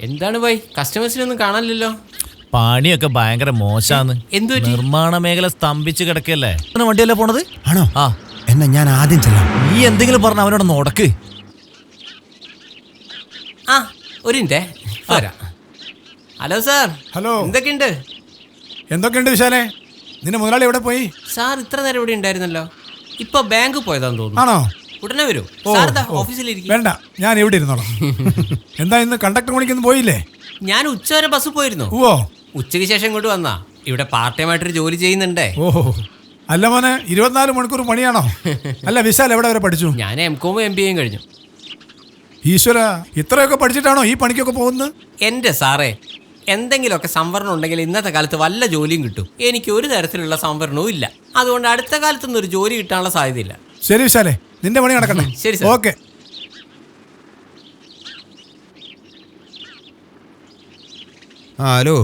എന്താണ് പോയി കസ്റ്റമേഴ്സിനൊന്നും കാണാനില്ലല്ലോ? പണിയൊക്കെ ഭയങ്കര മോശാന്ന്. നിർമ്മാണ മേഖല സ്തംഭിച്ച് കിടക്കല്ലേ. വണ്ടിയല്ലേ പോണത്? ആണോ? ആ എന്നാ ഞാൻ ആദ്യം ചെല്ലാം. നീ എന്തെങ്കിലും പറഞ്ഞ അവനോട് നോടക്ക്. ആ ഒരു മിനിറ്റേ വരാം. Hello sir. ഹലോ. എന്തൊക്കെയുണ്ട് വിശാലേ? നിന്റെ മുതലാളി എവിടെ പോയി? സാർ ഇത്ര നേരം ഇവിടെ ഉണ്ടായിരുന്നല്ലോ. ഇപ്പൊ ബാങ്ക് പോയതാന്ന് തോന്നുന്നു. ആണോ? ഉടനെ വരൂ. ഓഫീസിലിരിക്കും. വേണ്ട, ഞാൻ ഇവിടെ ഇരുന്നോളാം. എന്താ ഇന്ന് കണ്ടക്ടർ പണിക്കൊന്നും പോയില്ലേ? ഞാൻ ഉച്ചവരെ ബസ് പോയിരുന്നു. ഓ, ഉച്ചയ്ക്ക് ശേഷം ഇങ്ങോട്ട് വന്നാ. ഇവിടെ പാർട്ട് ടൈം ആയിട്ടൊരു ജോലി ചെയ്യുന്നുണ്ടേ. ഓഹോ, അല്ല മോനെ, 24 മണിക്കൂർ പണിയാണോ? അല്ല വിശാൽ എവിടെ വരെ പഠിച്ചു? ഞാൻ MCOM MBA കഴിഞ്ഞു. ഈശ്വര, ഇത്രയൊക്കെ പഠിച്ചിട്ടാണോ ഈ പണിക്കൊക്കെ പോകുന്നത്? എന്റെ സാറേ, എന്തെങ്കിലുമൊക്കെ സംവരണം ഉണ്ടെങ്കിൽ ഇന്നത്തെ കാലത്ത് വല്ല ജോലിയും കിട്ടും. എനിക്ക് ഒരു തരത്തിലുള്ള സംവരണവും ഇല്ല. അതുകൊണ്ട് അടുത്ത കാലത്തൊന്നും ഒരു ജോലി കിട്ടാനുള്ള സാധ്യതയില്ല. ശരി വിശാലേ, നിന്റെ പണി നടക്കട്ടെ. ശരി സാർ. ഓക്കെ. ഹലോ,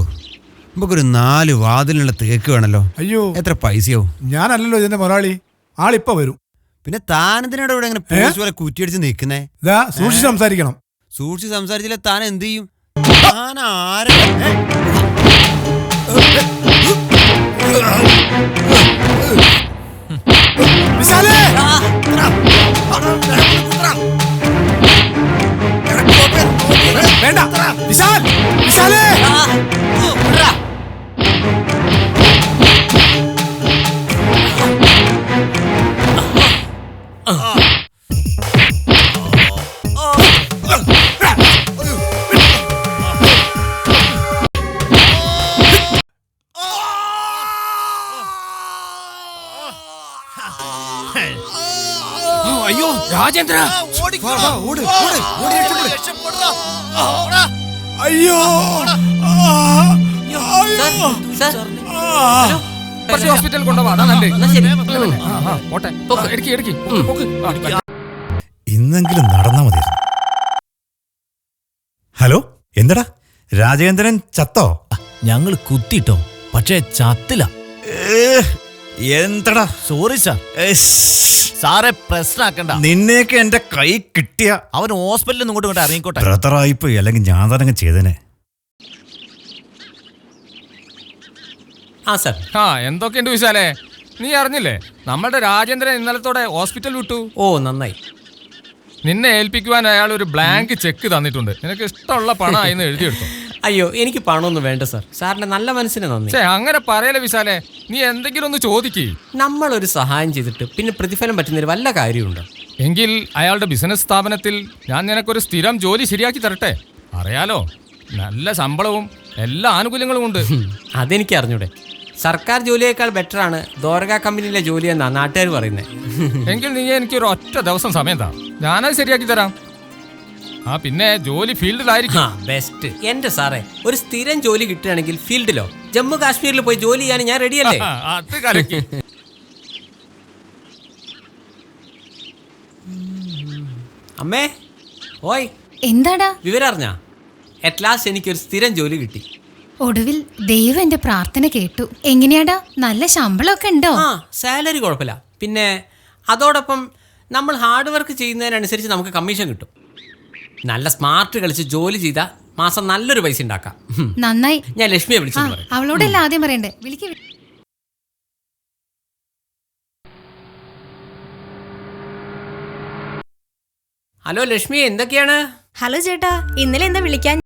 നമുക്കൊരു 4 വാതിലുള്ള തേക്ക് വേണല്ലോ. അയ്യോ, എത്ര പൈസയോ? ഞാനല്ലല്ലോ ഇതിന്റെ മുതലാളി. ആളിപ്പ വരും. പിന്നെ താനെന്തിനോട് ഇവിടെ ഇങ്ങനെ പോലീസ് പോലെ കുറ്റിയടിച്ച് നിൽക്കുന്നേ? സൂക്ഷിച്ച് സംസാരിക്കണം. സൂക്ഷിച്ച് സംസാരിച്ചില്ല താൻ എന്ത് ചെയ്യും? വേണ്ട വിശാൽ, വിശാലേ. അയ്യോ രാജേന്ദ്ര, അയ്യോ ഹോസ്പിറ്റലിൽ കൊണ്ടുപോകാം. ഇന്നെങ്കിലും നടന്നാ മതി. ഹലോ, എന്തടാ രാജേന്ദ്രൻ ചത്തോ? ഞങ്ങൾ കുത്തിട്ടോ, പക്ഷേ ചത്തില്ല. എന്തടാ? Sorry sir. സാറെ പ്രശ്നമാക്കണ്ട. നിന്നെയൊക്കെ എന്റെ കൈ കിട്ടിയ അവൻ ഹോസ്പിറ്റലിൽ നിന്ന് ഇങ്ങോട്ട് ഇറങ്ങിക്കോട്ടെ. ബ്രദറായിപ്പോയി, അല്ലെങ്കിൽ ഞാൻ തന്നെ ചെയ്തേനെ. ആ സാർ. എന്തൊക്കെയുണ്ട് വിശാലേ? നീ അറിഞ്ഞില്ലേ നമ്മളുടെ രാജേന്ദ്രൻ ഇന്നലത്തോടെ ഹോസ്പിറ്റൽ വിട്ടു? ഓ നന്നായി. നിന്നെ ഏൽപ്പിക്കുവാൻ അയാൾ ഒരു ബ്ലാങ്ക് ചെക്ക് തന്നിട്ടുണ്ട്. നിനക്ക് ഇഷ്ടമുള്ള പണം എഴുതിയെടുത്തു. അയ്യോ, എനിക്ക് പണമൊന്നും വേണ്ട സാർ. സാറിന്റെ നല്ല മനസ്സിന് നന്ദി. അങ്ങനെ പറയല്ലേ വിശാലേ, നീ എന്തെങ്കിലും ഒന്ന് ചോദിക്കേ. നമ്മളൊരു സഹായം ചെയ്തിട്ട് പിന്നെ പ്രതിഫലം പറ്റുന്നതിന് വല്ല കാര്യമുണ്ടോ? എങ്കിൽ അയാളുടെ ബിസിനസ് സ്ഥാപനത്തിൽ ഞാൻ നിനക്കൊരു സ്ഥിരം ജോലി ശരിയാക്കി തരട്ടെ. അറിയാലോ, നല്ല ശമ്പളവും എല്ലാ ആനുകൂല്യങ്ങളും ഉണ്ട്. അതെനിക്ക് അറിഞ്ഞൂടെ. സർക്കാർ ജോലിയേക്കാൾ ബെറ്ററാണ് ദ്വാരക കമ്പനിയിലെ ജോലി എന്നാ നാട്ടുകാർ പറയുന്നത്. എങ്കിൽ നീ എനിക്കൊരു ഒറ്റ ദിവസം സമയം താ, ഞാനത് ശരിയാക്കി തരാം. പിന്നെ ജോലി ഫീൽഡിലായിരിക്കും ബെസ്റ്റ്. എന്റെ സാറേ, ഒരു സ്ഥിരം ജോലി കിട്ടുകയാണെങ്കിൽ ഫീൽഡിലോ ജമ്മു കാശ്മീരിൽ പോയി ജോലി ചെയ്യാൻ ഞാൻ റെഡിയല്ലേ? അത് കലക്കി. അമ്മേ, ഓയ്, എന്താടാ വിവരം അറിഞ്ഞാ? അറ്റ് ലാസ്റ്റ് എനിക്കൊരു സ്ഥിരം ജോലി കിട്ടി. ഒടുവിൽ ദൈവം എന്റെ പ്രാർത്ഥന കേട്ടു. എങ്ങനെയാടാ, നല്ല ശമ്പളമൊക്കെ ഉണ്ടോ? സാലറി കുഴപ്പമില്ല. പിന്നെ അതോടൊപ്പം നമ്മൾ ഹാർഡ് വർക്ക് ചെയ്യുന്നതിനനുസരിച്ച് നമുക്ക് കമ്മീഷൻ കിട്ടും. നല്ല സ്മാർട്ട് കളിച്ച് ജോലി ചെയ്താൽ മാസം നല്ലൊരു പൈസ ഉണ്ടാക്കാം. നന്നായി. ഞാൻ ലക്ഷ്മിയെ വിളിച്ചു. അവളോടല്ല ആദ്യം പറയണ്ടേ. വിളിക്ക്. ഹലോ ലക്ഷ്മി, എന്തൊക്കെയാണ്? ഹലോ ചേട്ടാ, ഇന്നലെ എന്താ വിളിക്കാൻ?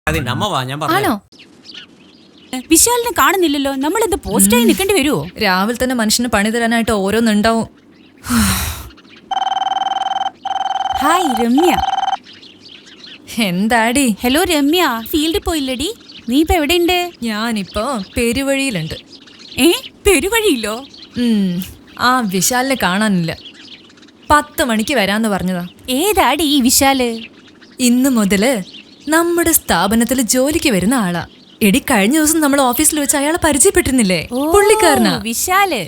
അതിന്റെ അമ്മ വാ, ഞാൻ പറഞ്ഞു. വിശാലിനെ കാണുന്നില്ലല്ലോ. നമ്മൾ എന്ത് പോസ്റ്റായി നിൽക്കേണ്ടി വരുമോ? രാവിലെ തന്നെ മനുഷ്യന് പണി തരാനായിട്ട് ഓരോന്നുണ്ടാവും. ഹായ് രമ്യ. എന്താടി? ഹലോ രമ്യ, ഫീൽഡിൽ പോയില്ലടി? നീ ഇപ്പൊ എവിടെയുണ്ട്? ഞാനിപ്പോ പെരുവഴിയിലുണ്ട്. പെരുവഴിയില്ലോ? ആ വിശാലിനെ കാണാനില്ല. 10 മണിക്ക് വരാന്ന് പറഞ്ഞതാ. ഏതാടി ഈ വിശാല്? ഇന്ന് മുതല് നമ്മുടെ സ്ഥാപനത്തിൽ ജോലിക്ക് വരുന്ന ആളാ. എടി, കഴിഞ്ഞ ദിവസം നമ്മൾ ഓഫീസിൽ വെച്ച് അയാളെ പരിചയപ്പെട്ടിരുന്നില്ലേ? പുള്ളിക്കാരനാ. വിശാല്.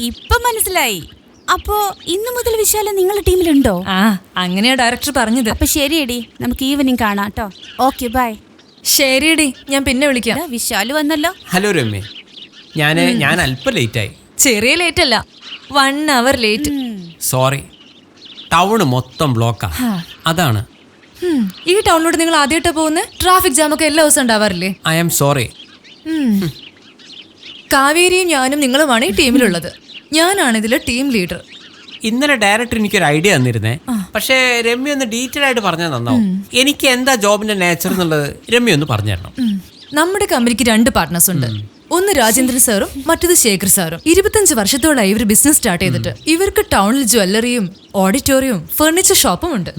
ഇപ്പൊ മനസ്സിലായി. അപ്പോ ഇന്നു മുതൽ വിശാല് നിങ്ങളുടെ ടീമിലുണ്ടോ? ആ, അങ്ങനെയാ ഡയറക്ടർ പറഞ്ഞത്. അപ്പൊ ശരിയടി, നമുക്ക് ഈവനിങ് കാണാം കേട്ടോ. Okay, by. ശരിയടി, ഞാൻ പിന്നെ വിളിക്കാം. വിശാല് വന്നല്ലോ. ഹലോ രമ്യ, ഞാൻ അല്പം ലേറ്റായി. ചെറിയ ലേറ്റ് അല്ല, 1 hour ലേറ്റ്. സോറി, ടൗണ് മൊത്തം ബ്ലോക്കാ, അതാണ്. ഈ ടൗണിലൂടെ നിങ്ങൾ ആദ്യമായിട്ടാ പോകുന്നത്? ട്രാഫിക് ജാം ഒക്കെ എല്ലാ ദിവസവും ഉണ്ടാവാറില്ലേ? I am sorry. കാവേരിയും ഞാനും നിങ്ങളുമാണ് ഈ ടീമിലുള്ളത്. ഞാനാണ് ഇതിലെ ടീം ലീഡർ. ഇന്നലെ ഡയറക്ടർ എനിക്കൊരു ഐഡിയ തന്നിരുന്നേ, പക്ഷേ രമ്യ ഒന്ന് ഡീറ്റെയിൽ ആയിട്ട് പറഞ്ഞാൽ നന്നാവും. എനിക്ക് എന്താ ജോബിന്റെ നേച്ചർ എന്നുള്ളത് രമ്യ ഒന്ന് പറഞ്ഞു തരണം. നമ്മുടെ കമ്പനിക്ക് 2 പാർട്ട്നേഴ്സ് ഉണ്ട്. ഒന്ന് രാജേന്ദ്രൻ സാറും മറ്റത് ശേഖർ സാറും. 25 വർഷത്തോളായി ഇവർ ബിസിനസ് സ്റ്റാർട്ട് ചെയ്തിട്ട്. ഇവർക്ക് ടൗണിൽ ജ്വല്ലറിയും ഓഡിറ്റോറിയവും ഫർണിച്ചർ ഷോപ്പും ഉണ്ട്.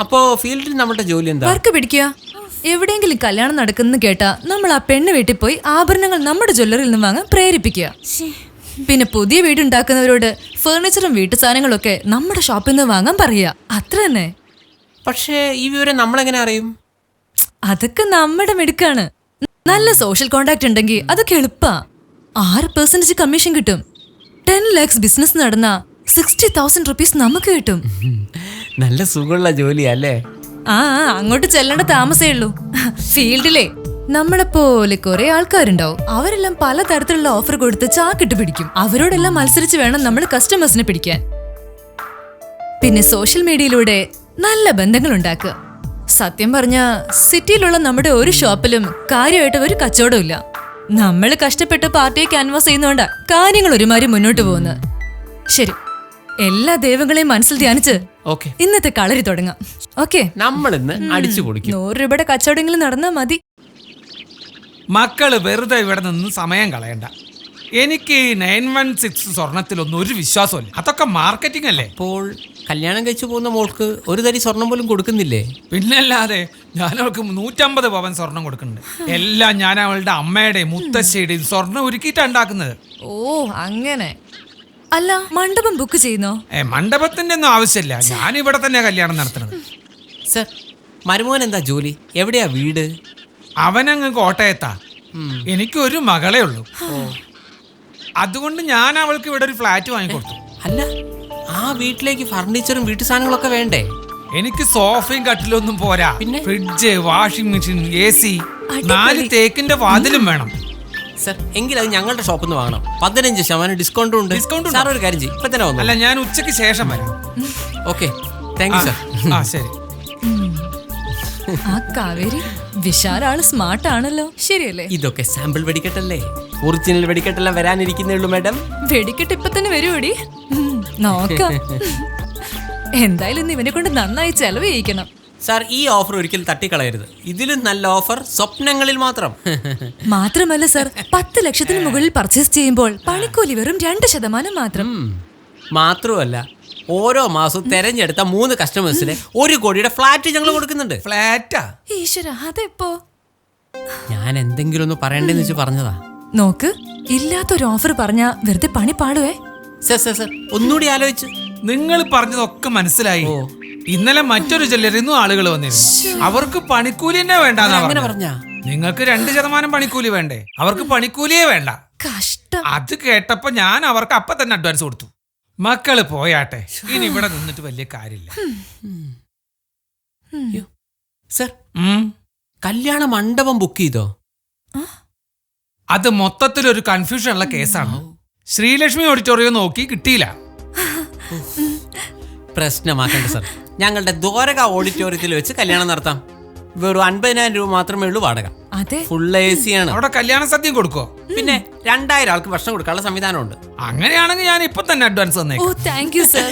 അപ്പോ ഫീൽഡിൽ നമ്മുടെ ജോലി എന്താ? വർക്ക് പിടിക്കുക. എവിടെയെങ്കിലും കല്യാണം നടക്കുന്ന കേട്ടാ നമ്മൾ ആ പെണ്ണ് വീട്ടിൽ പോയി ആഭരണങ്ങൾ നമ്മുടെ ജ്വല്ലറിയിൽ നിന്ന് വാങ്ങാൻ പ്രേരിപ്പിക്കുക. പിന്നെ പുതിയ വീടുണ്ടാക്കുന്നവരോട് ഫർണിച്ചറും വീട്ടു സാധനങ്ങളും ഒക്കെ നമ്മുടെ ഷോപ്പിൽ നിന്ന് വാങ്ങാൻ പറയുക. അത്ര തന്നെ. പക്ഷേ ഈ വിവരം നമ്മളെങ്ങനെ അറിയും? അതൊക്കെ നമ്മുടെ മിടുക്കാണ്. നല്ല സോഷ്യൽ കോണ്ടാക്ട് ഉണ്ടെങ്കിൽ അതൊക്കെ എളുപ്പാ. 6% കമ്മീഷൻ കിട്ടും. 10 lakhs ബിസിനസ് നടന്ന 60,000 rupees നമുക്ക് കിട്ടും. നല്ല സുഖമുള്ള ജോലിയല്ലേ? ആ, അങ്ങോട്ട് ചെല്ലേണ്ട താമസേ ഉള്ളൂ. ഫീൽഡിലെ നമ്മളെ പോലെ കുറെ ആൾക്കാരുണ്ടാവും. അവരെല്ലാം പലതരത്തിലുള്ള ഓഫർ കൊടുത്ത് ചാക്കിട്ട് പിടിക്കും. അവരോടെല്ലാം മത്സരിച്ച് വേണം നമ്മൾ കസ്റ്റമേഴ്സിനെ പിടിക്കാൻ. പിന്നെ സോഷ്യൽ മീഡിയയിലൂടെ നല്ല ബന്ധങ്ങൾ ഉണ്ടാക്കുക. സത്യം പറഞ്ഞ സിറ്റിയിലുള്ള നമ്മുടെ ഒരു ഷോപ്പിലും കാര്യമായിട്ട് ഒരു കച്ചവടം ഇല്ല. നമ്മൾ കഷ്ടപ്പെട്ട് പാർട്ടിയെ ക്യാൻവാസ് ചെയ്യുന്നോണ്ടാ കാര്യങ്ങൾ ഒരുമാതിരി മുന്നോട്ട് പോകുന്നത്. ശരി, എല്ലാ ദൈവങ്ങളെയും മനസ്സിൽ ധ്യാനിച്ച് ഓക്കെ, ഇന്നത്തെ കളരി തുടങ്ങാം. ഓക്കെ, നമ്മൾ ഇന്ന് അടിച്ചു പൊളിക്കും. 100 രൂപയുടെ കച്ചവടമെങ്കിലും നടന്നാ മതി. മക്കള് വെറുതെ ഇവിടെ നിന്ന് സമയം കളയണ്ട. എനിക്ക് 916 സ്വർണത്തിലൊന്നും ഒരു വിശ്വാസമില്ല. അതൊക്കെ മാർക്കറ്റിംഗ് അല്ലേ? അപ്പോൾ കല്യാണം കഴിച്ചു പോകുന്ന മോൾക്ക് ഒരു തരി സ്വർണം പോലും കൊടുക്കുന്നില്ലേ? പിന്നല്ലാതെ ഞാൻ അവൾക്ക് 150 പവൻ സ്വർണം കൊടുക്കുന്നുണ്ട്. എല്ലാം ഞാൻ അവളുടെ അമ്മയുടെയും മുത്തശ്ശിയുടെയും സ്വർണം ഒരുക്കിയിട്ടാണ് ഉണ്ടാക്കുന്നത്. ഓ, അങ്ങനെ. അല്ല, മണ്ഡപം ബുക്ക് ചെയ്യുന്നോ? മണ്ഡപത്തിന്റെ ഒന്നും ആവശ്യമില്ല. ഞാൻ ഇവിടെ തന്നെ കല്യാണം നടത്തുന്നത്. സർ, മരുമോൻ എന്താ ജോലി? എവിടെയാ വീട്? അവനങ്ങ് കോട്ടയത്താ. എനിക്കൊരു മകളേ ഉള്ളൂ. അതുകൊണ്ട് ഞാൻ അവൾക്ക് ഇവിടെ ഒരു ഫ്ലാറ്റ് വാങ്ങിക്കൊടുത്തു. അല്ല, ആ വീട്ടിലേക്ക് ഫർണിച്ചറും വീട്ടു സാധനങ്ങളൊക്കെ വേണ്ടേ? എനിക്ക് സോഫയും കട്ടിലൊന്നും പോരാ. പിന്നെ? ഫ്രിഡ്ജ്, വാഷിംഗ് മെഷീൻ, AC, 4 തേക്കിന്റെ വാതിലും വേണം. സർ, എങ്കിൽ അത് ഞങ്ങളുടെ ഷോപ്പിൽ നിന്ന് വാങ്ങണം. 15% ഡിസ്കൗണ്ടും ഉണ്ട്. സാർ ഒരു കാര്യം ചെയ്യും, ഇപ്പൊ തന്നെ വന്നു. അല്ല, ഞാൻ ഉച്ചയ്ക്ക് ശേഷം വരാം. Okay, thank you sir. ആ, ശരി. ആ കാവേരി വിശാലാള് സ്മാർട്ട് ആണല്ലോ. ശരിയല്ലേ? ഇതൊക്കെ സാമ്പിൾ വെടിക്കെട്ടല്ലേ, ഒറിജിനൽ വെടിക്കെട്ടെല്ലാം വരാനിരിക്കുന്നേ ഉള്ളൂ മാഡം. വെടിക്കെട്ട് ഇപ്പൊ തന്നെ വരുവോടി? നോക്കാം. എന്തായാലും ഇന്ന് ഇവനെ കൊണ്ട് നന്നായി ചെലവ് ചെയ്യിക്കണം. സാർ, ഈ ഓഫർ ഒരിക്കലും തട്ടിക്കളയരുത്. ഇതിലും നല്ല ഓഫർ സ്വപ്നങ്ങളിൽ മാത്രം. മാത്രമല്ല സാർ, 10 ലക്ഷത്തിന് മുകളിൽ പർച്ചേസ് ചെയ്യുമ്പോൾ പണിക്കൂലി വെറും 2% മാത്രം. മാത്രമല്ല, ഓരോ മാസവും തെരഞ്ഞെടുത്ത 3 കസ്റ്റമേഴ്സിന് 1 കോടിയുടെ ഫ്ലാറ്റ് ഞങ്ങൾ കൊടുക്കുന്നുണ്ട്. ഫ്ലാറ്റാ? ഈശ്വര, അതെപ്പോ? ഞാൻ എന്തെങ്കിലും ഒന്ന് പറയണ്ടെന്ന് വെച്ച് പറഞ്ഞതാ. നോക്ക്, ഇല്ലാത്തൊരു ഓഫർ പറഞ്ഞാ വെറുതെ പണി പാടുവേ. സർ, ഒന്നുകൂടി ആലോചിച്ച്. നിങ്ങൾ പറഞ്ഞതൊക്കെ മനസ്സിലായി. ഇന്നലെ മറ്റൊരു ജ്വല്ലറിന്ന് ആളുകൾ വന്നിരുന്നു. അവർക്ക് പണിക്കൂലി തന്നെ വേണ്ടെന്നാ അങ്ങനെ പറഞ്ഞത്. പറഞ്ഞാ? നിങ്ങൾക്ക് 2% പണിക്കൂലി വേണ്ടേ? അവർക്ക് പണിക്കൂലിയേ വേണ്ട. കഷ്ടം. അത് കേട്ടപ്പോ ഞാൻ അവർക്ക് അപ്പൊ തന്നെ അഡ്വാൻസ് കൊടുത്തു. മക്കള് പോയാട്ടെ, ഇനി ഇവിടെ നിന്നിട്ട് വലിയ കാര്യമില്ല. സർ, കല്യാണ മണ്ഡപം ബുക്ക് ചെയ്തോ? അത് മൊത്തത്തിലൊരു കൺഫ്യൂഷൻ ഉള്ള കേസാണ്. ശ്രീലക്ഷ്മി ഓഡിറ്റോറിയം നോക്കി കിട്ടിയില്ല. പ്രശ്നമാക്കണ്ട സർ, ഞങ്ങളുടെ ദ്വാരക ഓഡിറ്റോറിയത്തിൽ വെച്ച് കല്യാണം നടത്താം. വെറും 50,000 രൂപ മാത്രമേ ഉള്ളൂ വാടക. അതെ, ഫുൾ AC ആണ്. അവിടെ കല്യാണ സദ്യം കൊടുക്കോ? പിന്നെ 2000 ആൾക്ക് ഭക്ഷണം കൊടുക്കാനുള്ള സംവിധാനമുണ്ട്. അങ്ങനെയാണെങ്കിൽ ഞാൻ ഇപ്പൊ തന്നെ അഡ്വാൻസ് തന്നേക്കാം. ഓ താങ്ക് യു സർ.